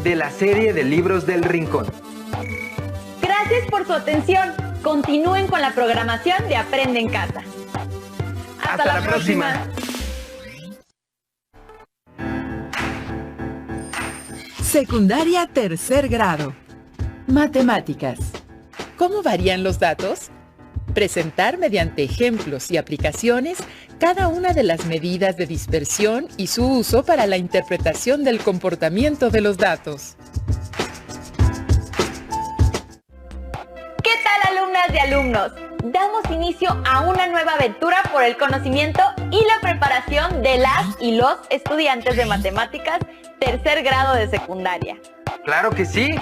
de la serie de libros del Rincón. Gracias por su atención. Continúen con la programación de Aprende en Casa. Hasta la próxima. Secundaria tercer grado. Matemáticas. ¿Cómo varían los datos? Presentar mediante ejemplos y aplicaciones cada una de las medidas de dispersión y su uso para la interpretación del comportamiento de los datos. ¿Qué tal, alumnas y alumnos? Damos inicio a una nueva aventura por el conocimiento y la preparación de las y los estudiantes de matemáticas tercer grado de secundaria. ¡Claro que sí!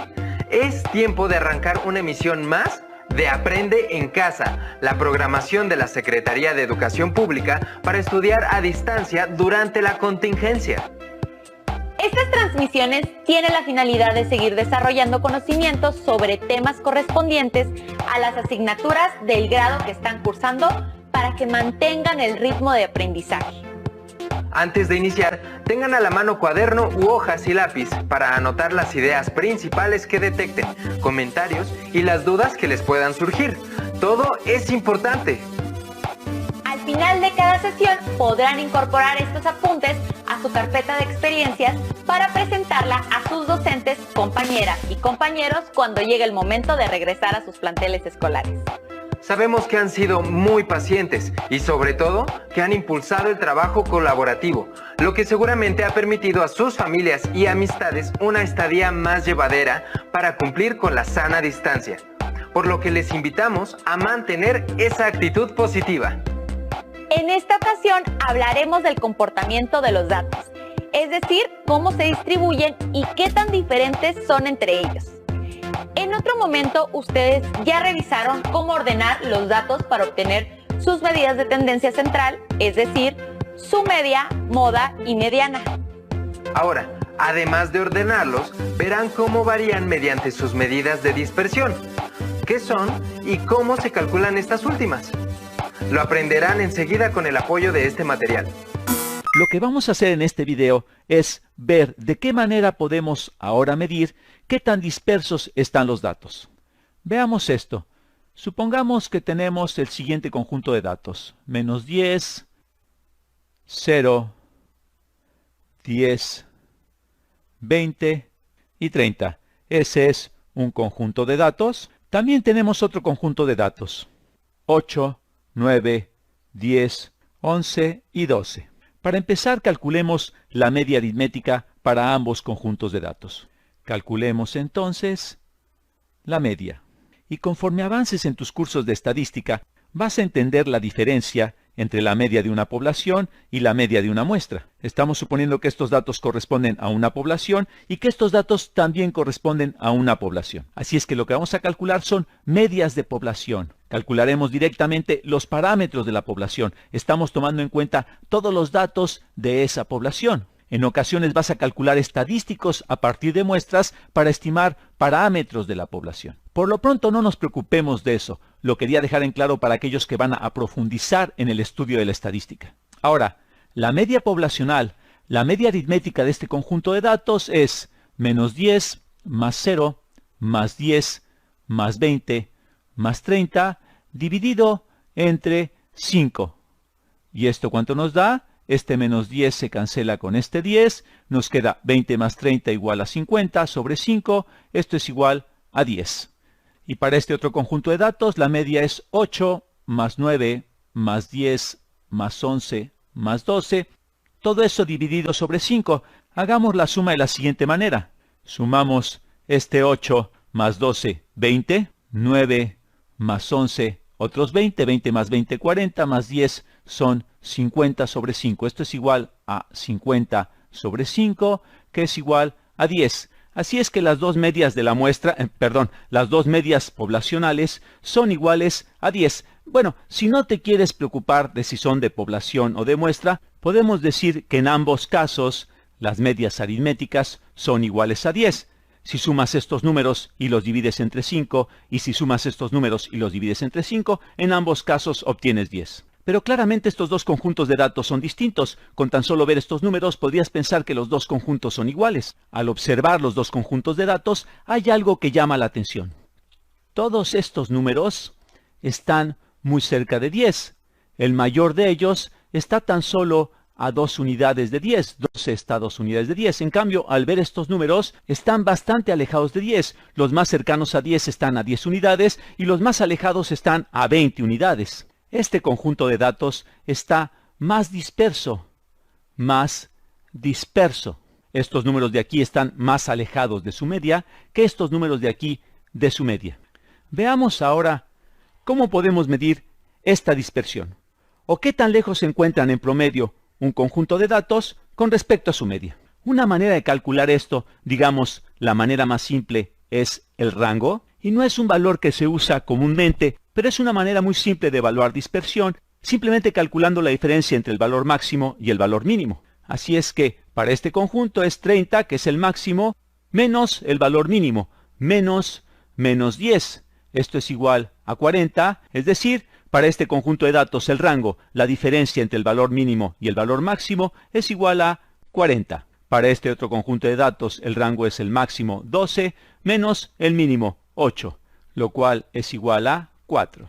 Es tiempo de arrancar una emisión más de Aprende en Casa, la programación de la Secretaría de Educación Pública para estudiar a distancia durante la contingencia. Estas transmisiones tienen la finalidad de seguir desarrollando conocimientos sobre temas correspondientes a las asignaturas del grado que están cursando para que mantengan el ritmo de aprendizaje. Antes de iniciar, tengan a la mano cuaderno u hojas y lápiz para anotar las ideas principales que detecten, comentarios y las dudas que les puedan surgir. Todo es importante. Al final de cada sesión podrán incorporar estos apuntes a su carpeta de experiencias para presentarla a sus docentes, compañeras y compañeros cuando llegue el momento de regresar a sus planteles escolares. Sabemos que han sido muy pacientes y sobre todo que han impulsado el trabajo colaborativo, lo que seguramente ha permitido a sus familias y amistades una estadía más llevadera para cumplir con la sana distancia, por lo que les invitamos a mantener esa actitud positiva. En esta ocasión hablaremos del comportamiento de los datos, es decir, cómo se distribuyen y qué tan diferentes son entre ellos. En otro momento, ustedes ya revisaron cómo ordenar los datos para obtener sus medidas de tendencia central, es decir, su media, moda y mediana. Ahora, además de ordenarlos, verán cómo varían mediante sus medidas de dispersión, qué son y cómo se calculan estas últimas. Lo aprenderán enseguida con el apoyo de este material. Lo que vamos a hacer en este video es ver de qué manera podemos ahora medir qué tan dispersos están los datos. Veamos esto. Supongamos que tenemos el siguiente conjunto de datos. Menos 10, 0, 10, 20 y 30. Ese es un conjunto de datos. También tenemos otro conjunto de datos. 8, 9, 10, 11 y 12. Para empezar, calculemos la media aritmética para ambos conjuntos de datos. Calculemos entonces la media. Y conforme avances en tus cursos de estadística, vas a entender la diferencia entre la media de una población y la media de una muestra. Estamos suponiendo que estos datos corresponden a una población y que estos datos también corresponden a una población. Así es que lo que vamos a calcular son medias de población. Calcularemos directamente los parámetros de la población. Estamos tomando en cuenta todos los datos de esa población. En ocasiones vas a calcular estadísticos a partir de muestras para estimar parámetros de la población. Por lo pronto no nos preocupemos de eso. Lo quería dejar en claro para aquellos que van a profundizar en el estudio de la estadística. Ahora, la media poblacional, la media aritmética de este conjunto de datos es menos 10 más 0 más 10 más 20 más 30 dividido entre 5. ¿Y esto cuánto nos da? Este menos 10 se cancela con este 10, nos queda 20 más 30 igual a 50 sobre 5, esto es igual a 10. Y para este otro conjunto de datos, la media es 8 más 9 más 10 más 11 más 12, todo eso dividido sobre 5. Hagamos la suma de la siguiente manera. Sumamos este 8 más 12, 20, 9 más 11, otros 20, 20 más 20, 40, más 10 son 50 sobre 5. Esto es igual a 50 sobre 5, que es igual a 10. Así es que las dos medias de la muestra, las dos medias poblacionales son iguales a 10. Bueno, si no te quieres preocupar de si son de población o de muestra, podemos decir que en ambos casos las medias aritméticas son iguales a 10. Si sumas estos números y los divides entre 5, y si sumas estos números y los divides entre 5, en ambos casos obtienes 10. Pero claramente estos dos conjuntos de datos son distintos. Con tan solo ver estos números podrías pensar que los dos conjuntos son iguales. Al observar los dos conjuntos de datos hay algo que llama la atención. Todos estos números están muy cerca de 10. El mayor de ellos está tan solo a 2 unidades de 10. 12 está a 2 unidades de 10. En cambio, al ver estos números, están bastante alejados de 10. Los más cercanos a 10 están a 10 unidades y los más alejados están a 20 unidades. Este conjunto de datos está más disperso. Estos números de aquí están más alejados de su media que estos números de aquí de su media. Veamos ahora cómo podemos medir esta dispersión, o qué tan lejos se encuentran en promedio un conjunto de datos con respecto a su media. Una manera de calcular esto, digamos, la manera más simple, es el rango, y no es un valor que se usa comúnmente, pero es una manera muy simple de evaluar dispersión, simplemente calculando la diferencia entre el valor máximo y el valor mínimo. Así es que, para este conjunto es 30, que es el máximo, menos el valor mínimo, menos 10. Esto es igual a 40, es decir, para este conjunto de datos el rango, la diferencia entre el valor mínimo y el valor máximo, es igual a 40. Para este otro conjunto de datos el rango es el máximo 12 menos el mínimo 8, lo cual es igual a 4.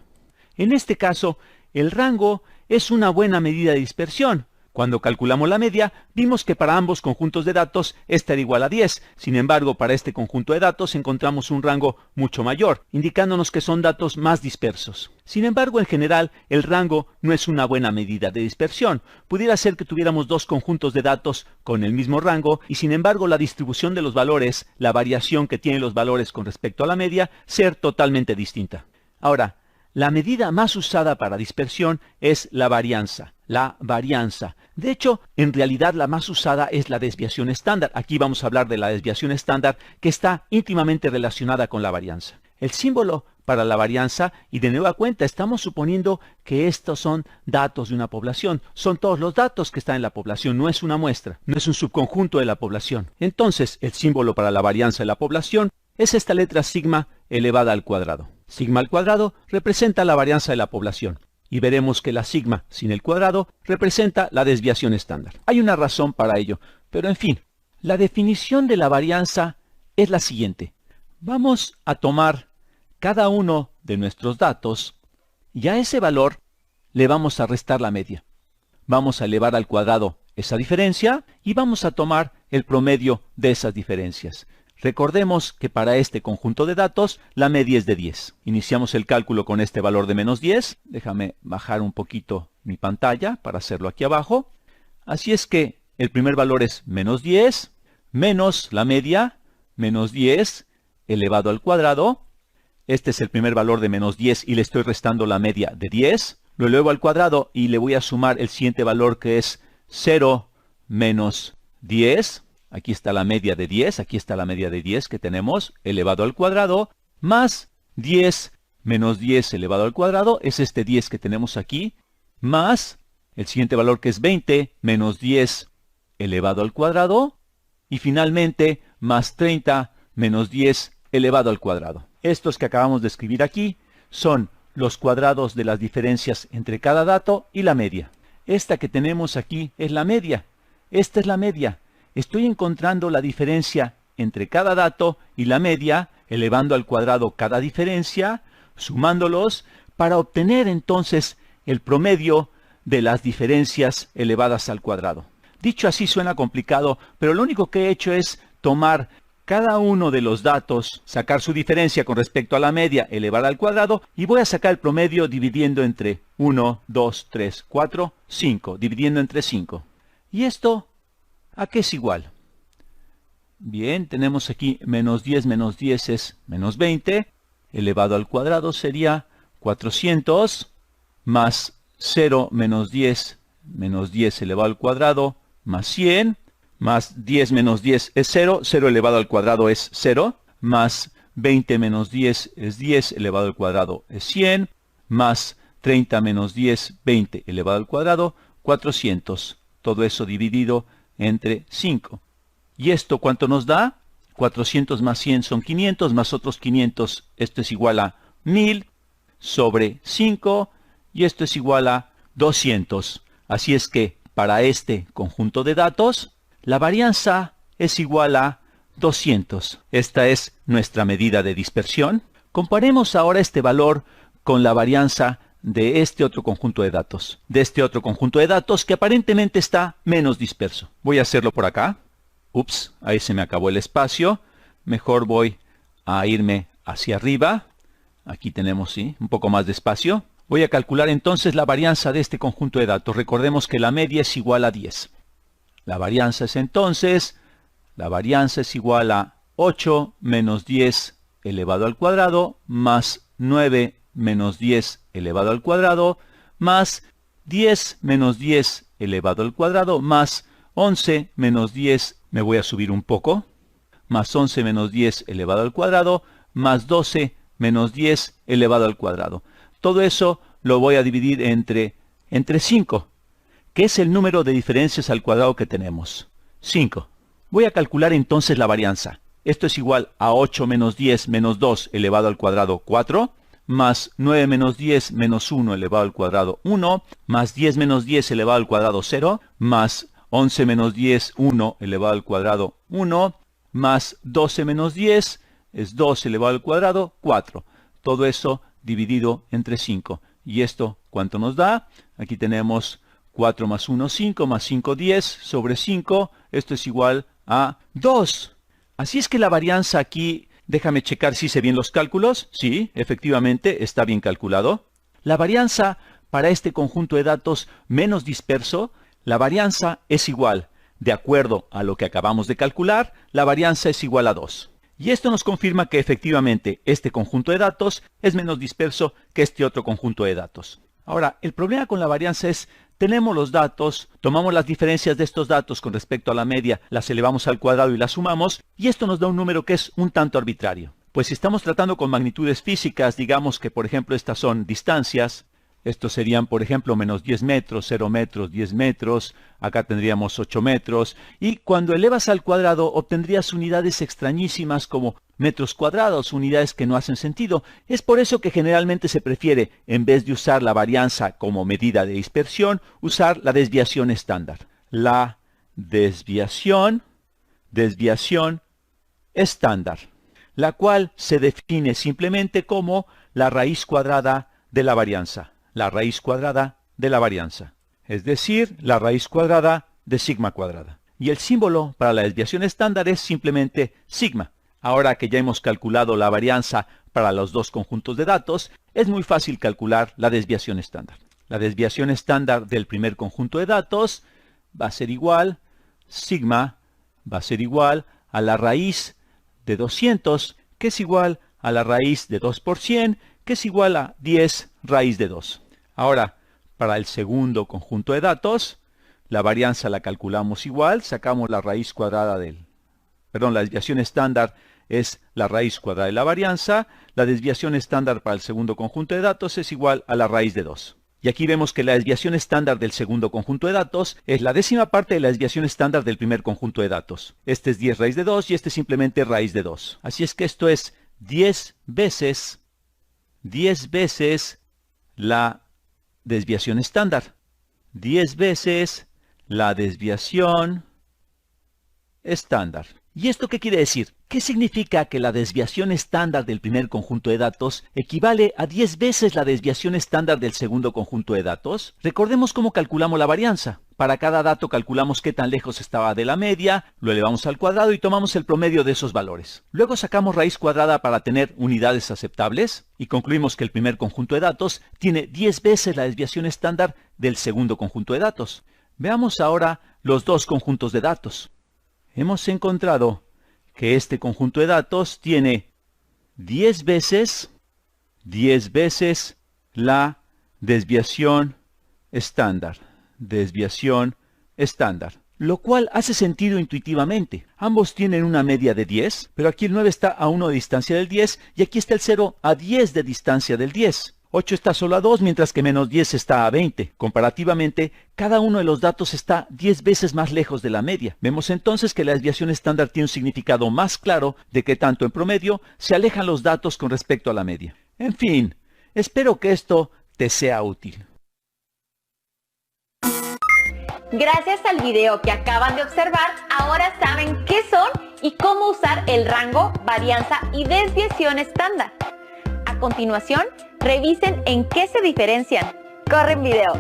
En este caso, el rango es una buena medida de dispersión. Cuando calculamos la media, vimos que para ambos conjuntos de datos esta era igual a 10. Sin embargo, para este conjunto de datos encontramos un rango mucho mayor, indicándonos que son datos más dispersos. Sin embargo, en general, el rango no es una buena medida de dispersión. Pudiera ser que tuviéramos dos conjuntos de datos con el mismo rango y sin embargo la distribución de los valores, la variación que tienen los valores con respecto a la media, ser totalmente distinta. Ahora, la medida más usada para dispersión es la varianza. De hecho, en realidad la más usada es la desviación estándar. Aquí vamos a hablar de la desviación estándar que está íntimamente relacionada con la varianza. El símbolo para la varianza, y de nueva cuenta estamos suponiendo que estos son datos de una población. Son todos los datos que están en la población, no es una muestra, no es un subconjunto de la población. Entonces, el símbolo para la varianza de la población es esta letra sigma elevada al cuadrado. Sigma al cuadrado representa la varianza de la población. Y veremos que la sigma sin el cuadrado representa la desviación estándar. Hay una razón para ello, pero en fin, la definición de la varianza es la siguiente. Vamos a tomar cada uno de nuestros datos y a ese valor le vamos a restar la media. Vamos a elevar al cuadrado esa diferencia y vamos a tomar el promedio de esas diferencias. Recordemos que para este conjunto de datos la media es de 10. Iniciamos el cálculo con este valor de menos 10. Déjame bajar un poquito mi pantalla para hacerlo aquí abajo. Así es que el primer valor es menos 10, menos la media, menos 10 elevado al cuadrado. Este es el primer valor de menos 10 y le estoy restando la media de 10. Lo elevo al cuadrado y le voy a sumar el siguiente valor que es 0 menos 10. Aquí está la media de 10, aquí está la media de 10 que tenemos, elevado al cuadrado, más 10 menos 10 elevado al cuadrado, es este 10 que tenemos aquí, más el siguiente valor que es 20 menos 10 elevado al cuadrado, y finalmente más 30 menos 10 elevado al cuadrado. Estos que acabamos de escribir aquí son los cuadrados de las diferencias entre cada dato y la media. Esta que tenemos aquí es la media, esta es la media. Estoy encontrando la diferencia entre cada dato y la media, elevando al cuadrado cada diferencia, sumándolos, para obtener entonces el promedio de las diferencias elevadas al cuadrado. Dicho así suena complicado, pero lo único que he hecho es tomar cada uno de los datos, sacar su diferencia con respecto a la media, elevar al cuadrado, y voy a sacar el promedio dividiendo entre 1, 2, 3, 4, 5, dividiendo entre 5. Y esto, ¿a qué es igual? Bien, tenemos aquí menos 10 es menos 20, elevado al cuadrado sería 400, más 0 menos 10 elevado al cuadrado, más 100, más 10 menos 10 es 0, 0 elevado al cuadrado es 0, más 20 menos 10 es 10 elevado al cuadrado es 100, más 30 menos 10, 20 elevado al cuadrado, 400. Todo eso dividido entre 5. ¿Y esto cuánto nos da? 400 más 100 son 500, más otros 500, esto es igual a 1000 sobre 5, y esto es igual a 200. Así es que para este conjunto de datos, la varianza es igual a 200. Esta es nuestra medida de dispersión. Comparemos ahora este valor con la varianza de este otro conjunto de datos. De este otro conjunto de datos que aparentemente está menos disperso. Voy a hacerlo por acá. Ups, ahí se me acabó el espacio. Mejor voy a irme hacia arriba. Aquí tenemos, sí, un poco más de espacio. Voy a calcular entonces la varianza de este conjunto de datos. Recordemos que la media es igual a 10. La varianza es entonces, la varianza es igual a 8 menos 10 elevado al cuadrado, más 9 menos 10 elevado al cuadrado, más 10 menos 10 elevado al cuadrado, más 11 menos 10, me voy a subir un poco, más 11 menos 10 elevado al cuadrado, más 12 menos 10 elevado al cuadrado. Todo eso lo voy a dividir entre 5, que es el número de diferencias al cuadrado que tenemos. 5. Voy a calcular entonces la varianza. Esto es igual a 8 menos 10 menos 2 elevado al cuadrado 4, más 9 menos 10 menos 1 elevado al cuadrado 1, más 10 menos 10 elevado al cuadrado 0, más 11 menos 10, 1 elevado al cuadrado 1, más 12 menos 10 es 2 elevado al cuadrado 4. Todo eso dividido entre 5. ¿Y esto cuánto nos da? Aquí tenemos 4 más 1, 5, más 5, 10, sobre 5. Esto es igual a 2. Así es que la varianza aquí, déjame checar si hice bien los cálculos. Sí, efectivamente está bien calculado. La varianza para este conjunto de datos menos disperso, la varianza es igual, de acuerdo a lo que acabamos de calcular, la varianza es igual a 2. Y esto nos confirma que efectivamente este conjunto de datos es menos disperso que este otro conjunto de datos. Ahora, el problema con la varianza es, tenemos los datos, tomamos las diferencias de estos datos con respecto a la media, las elevamos al cuadrado y las sumamos, y esto nos da un número que es un tanto arbitrario. Pues si estamos tratando con magnitudes físicas, digamos que por ejemplo estas son distancias, estos serían, por ejemplo, menos 10 metros, 0 metros, 10 metros, acá tendríamos 8 metros, y cuando elevas al cuadrado obtendrías unidades extrañísimas como metros cuadrados, unidades que no hacen sentido. Es por eso que generalmente se prefiere, en vez de usar la varianza como medida de dispersión, usar la desviación estándar. La desviación estándar, la cual se define simplemente como la raíz cuadrada de la varianza. La raíz cuadrada de la varianza, es decir, la raíz cuadrada de sigma cuadrada. Y el símbolo para la desviación estándar es simplemente sigma. Ahora que ya hemos calculado la varianza para los dos conjuntos de datos, es muy fácil calcular la desviación estándar. La desviación estándar del primer conjunto de datos va a ser igual, sigma va a ser igual a la raíz de 200, que es igual a la raíz de 2 por 100, que es igual a 10 raíz de 2. Ahora, para el segundo conjunto de datos, la varianza la calculamos igual, sacamos la raíz cuadrada la desviación estándar es la raíz cuadrada de la varianza, la desviación estándar para el segundo conjunto de datos es igual a la raíz de 2. Y aquí vemos que la desviación estándar del segundo conjunto de datos es la décima parte de la desviación estándar del primer conjunto de datos. Este es 10 raíz de 2 y este es simplemente raíz de 2. Así es que esto es 10 veces la desviación estándar. 10 veces la desviación estándar. ¿Y esto qué quiere decir? ¿Qué significa que la desviación estándar del primer conjunto de datos equivale a 10 veces la desviación estándar del segundo conjunto de datos? Recordemos cómo calculamos la varianza. Para cada dato calculamos qué tan lejos estaba de la media, lo elevamos al cuadrado y tomamos el promedio de esos valores. Luego sacamos raíz cuadrada para tener unidades aceptables y concluimos que el primer conjunto de datos tiene 10 veces la desviación estándar del segundo conjunto de datos. Veamos ahora los dos conjuntos de datos. Hemos encontrado que este conjunto de datos tiene 10 veces la desviación estándar. Lo cual hace sentido intuitivamente. Ambos tienen una media de 10, pero aquí el 9 está a 1 de distancia del 10 y aquí está el 0 a 10 de distancia del 10. 8 está solo a 2, mientras que menos 10 está a 20. Comparativamente, cada uno de los datos está 10 veces más lejos de la media. Vemos entonces que la desviación estándar tiene un significado más claro de que tanto en promedio se alejan los datos con respecto a la media. En fin, espero que esto te sea útil. Gracias al video que acaban de observar, ahora saben qué son y cómo usar el rango, varianza y desviación estándar. A continuación, revisen en qué se diferencian. ¡Corren video!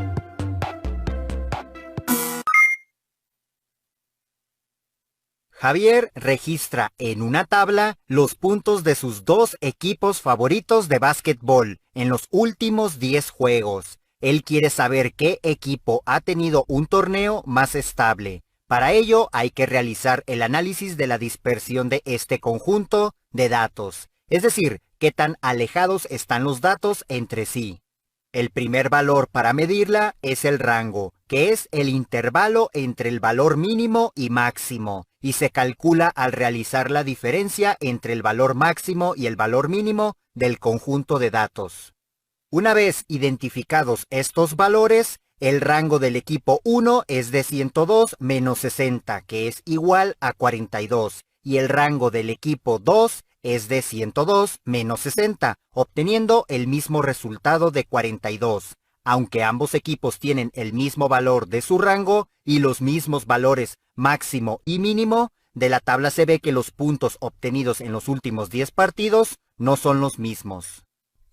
Javier registra en una tabla los puntos de sus dos equipos favoritos de básquetbol en los últimos 10 juegos. Él quiere saber qué equipo ha tenido un torneo más estable. Para ello hay que realizar el análisis de la dispersión de este conjunto de datos, es decir, qué tan alejados están los datos entre sí. El primer valor para medirla es el rango, que es el intervalo entre el valor mínimo y máximo, y se calcula al realizar la diferencia entre el valor máximo y el valor mínimo del conjunto de datos. Una vez identificados estos valores, el rango del equipo 1 es de 102 menos 60, que es igual a 42, y el rango del equipo 2 es de 102 menos 60, obteniendo el mismo resultado de 42. Aunque ambos equipos tienen el mismo valor de su rango y los mismos valores máximo y mínimo, de la tabla se ve que los puntos obtenidos en los últimos 10 partidos no son los mismos.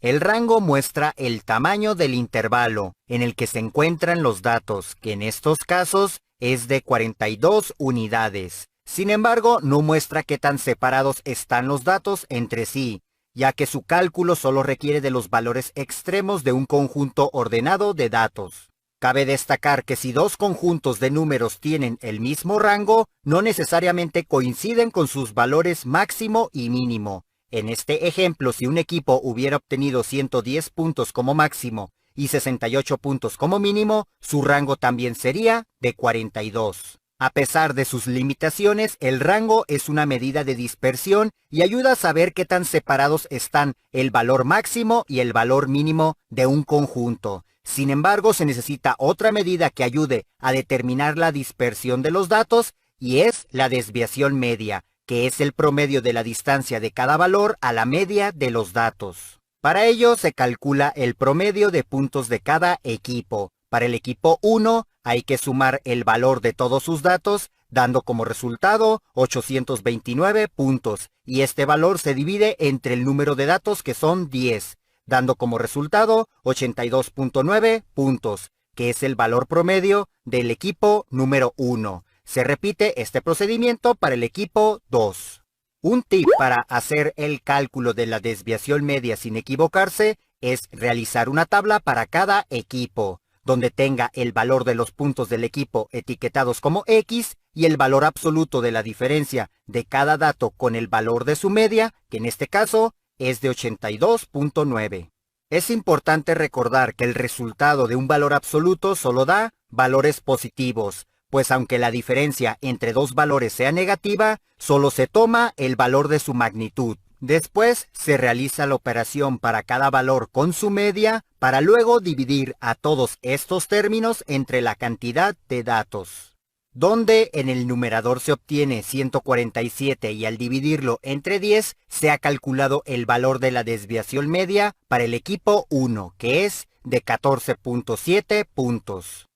El rango muestra el tamaño del intervalo en el que se encuentran los datos, que en estos casos es de 42 unidades. Sin embargo, no muestra qué tan separados están los datos entre sí, ya que su cálculo solo requiere de los valores extremos de un conjunto ordenado de datos. Cabe destacar que si dos conjuntos de números tienen el mismo rango, no necesariamente coinciden con sus valores máximo y mínimo. En este ejemplo, si un equipo hubiera obtenido 110 puntos como máximo y 68 puntos como mínimo, su rango también sería de 42. A pesar de sus limitaciones, el rango es una medida de dispersión y ayuda a saber qué tan separados están el valor máximo y el valor mínimo de un conjunto. Sin embargo, se necesita otra medida que ayude a determinar la dispersión de los datos y es la desviación media, que es el promedio de la distancia de cada valor a la media de los datos. Para ello se calcula el promedio de puntos de cada equipo. Para el equipo 1 hay que sumar el valor de todos sus datos, dando como resultado 829 puntos, y este valor se divide entre el número de datos, que son 10, dando como resultado 82.9 puntos, que es el valor promedio del equipo número 1. Se repite este procedimiento para el equipo 2. Un tip para hacer el cálculo de la desviación media sin equivocarse es realizar una tabla para cada equipo, donde tenga el valor de los puntos del equipo etiquetados como X y el valor absoluto de la diferencia de cada dato con el valor de su media, que en este caso es de 82.9. Es importante recordar que el resultado de un valor absoluto solo da valores positivos, pues aunque la diferencia entre dos valores sea negativa, solo se toma el valor de su magnitud. Después se realiza la operación para cada valor con su media, para luego dividir a todos estos términos entre la cantidad de datos, donde en el numerador se obtiene 147 y al dividirlo entre 10 se ha calculado el valor de la desviación media para el equipo 1, que es de 14.7 puntos.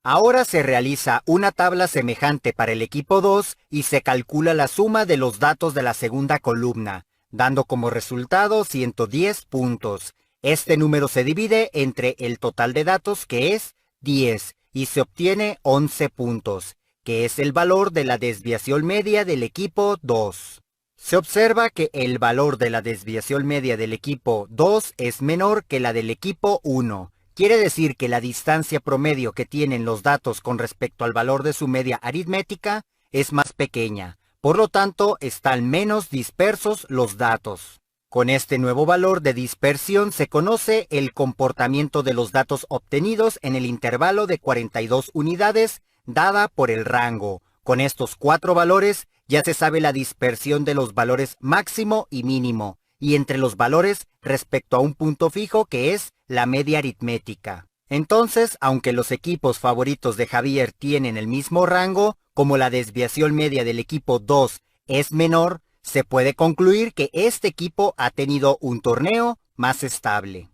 Ahora se realiza una tabla semejante para el equipo 2 y se calcula la suma de los datos de la segunda columna, dando como resultado 110 puntos. Este número se divide entre el total de datos, que es 10, y se obtiene 11 puntos, que es el valor de la desviación media del equipo 2. Se observa que el valor de la desviación media del equipo 2 es menor que la del equipo 1. Quiere decir que la distancia promedio que tienen los datos con respecto al valor de su media aritmética es más pequeña. Por lo tanto, están menos dispersos los datos. Con este nuevo valor de dispersión se conoce el comportamiento de los datos obtenidos en el intervalo de 42 unidades dada por el rango. Con estos 4 valores ya se sabe la dispersión de los valores máximo y mínimo, y entre los valores respecto a un punto fijo, que es la media aritmética. Entonces, aunque los equipos favoritos de Javier tienen el mismo rango, como la desviación media del equipo 2 es menor, se puede concluir que este equipo ha tenido un torneo más estable.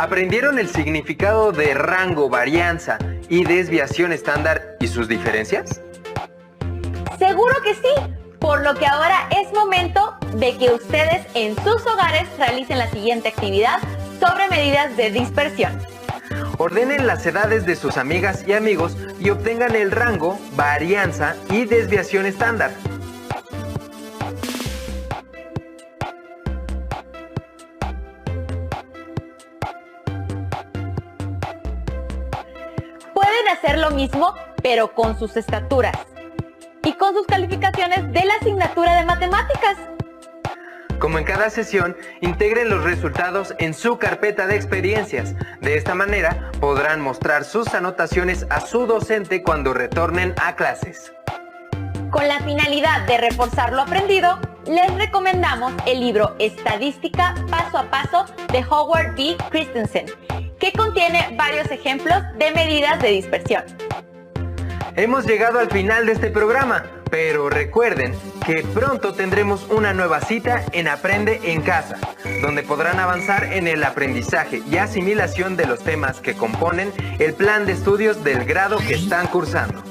¿Aprendieron el significado de rango, varianza y desviación estándar y sus diferencias? Seguro que sí, por lo que ahora es momento de que ustedes en sus hogares realicen la siguiente actividad sobre medidas de dispersión. Ordenen las edades de sus amigas y amigos y obtengan el rango, varianza y desviación estándar. Pueden hacer lo mismo, pero con sus estaturas y con sus calificaciones de la asignatura de matemáticas. Como en cada sesión, integren los resultados en su carpeta de experiencias. De esta manera, podrán mostrar sus anotaciones a su docente cuando retornen a clases. Con la finalidad de reforzar lo aprendido, les recomendamos el libro Estadística Paso a Paso de Howard B. Christensen, que contiene varios ejemplos de medidas de dispersión. Hemos llegado al final de este programa, pero recuerden que pronto tendremos una nueva cita en Aprende en Casa, donde podrán avanzar en el aprendizaje y asimilación de los temas que componen el plan de estudios del grado que están cursando.